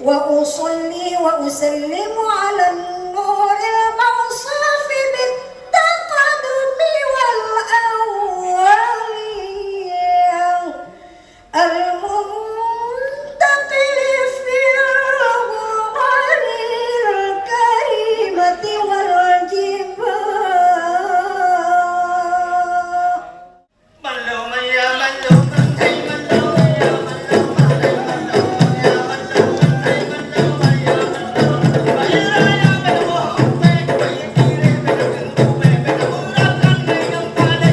وأصلي وأسلم على النور الموصوف بالتقدم والأولياء المنتقل في الغرر الكريمة والجبال ملوم يا ملوم أي ملوم يا ملوم أي ملوم يا ملوم أي ملوم يا ملوم ويا يا ملوم ويكيري ملوم وملوم ركن ملوم على الأرض ملوم على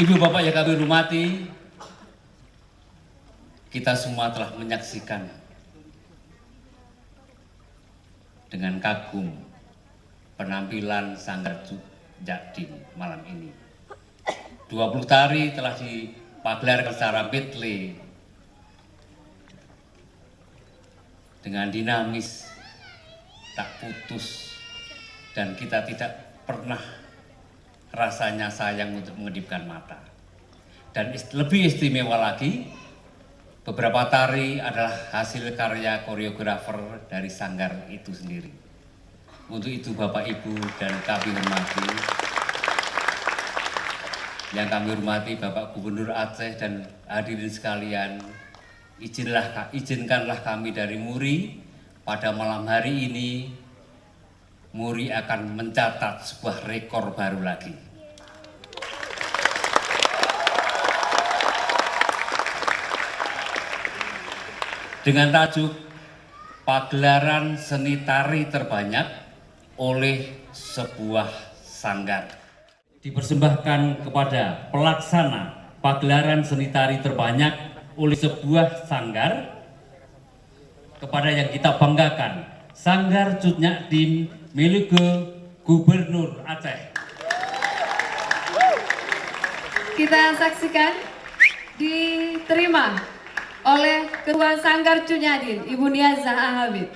Ibu bapak yang kami hormati, kita semua telah menyaksikan dengan kagum penampilan Sanggar Jakdin malam ini. 20 tari telah dipagelarkan secara medley dengan dinamis, tak putus, dan kita tidak pernah rasanya sayang untuk mengedipkan mata. Dan lebih istimewa lagi, beberapa tari adalah hasil karya koreografer dari sanggar itu sendiri. Untuk itu Bapak Ibu dan kami hormati, yang kami hormati Bapak Gubernur Aceh dan hadirin sekalian, izinkanlah kami dari Muri pada malam hari ini. Muri akan mencatat sebuah rekor baru lagi. Dengan tajuk Pagelaran Seni Tari Terbanyak oleh sebuah sanggar. Dipersembahkan kepada pelaksana pagelaran seni tari terbanyak oleh sebuah sanggar, kepada yang kita banggakan, Sanggar Cut Nyadin milik Gubernur Aceh. Kita saksikan diterima oleh Ketua Sanggar Cut Nyadin, Ibu Niazah Habib.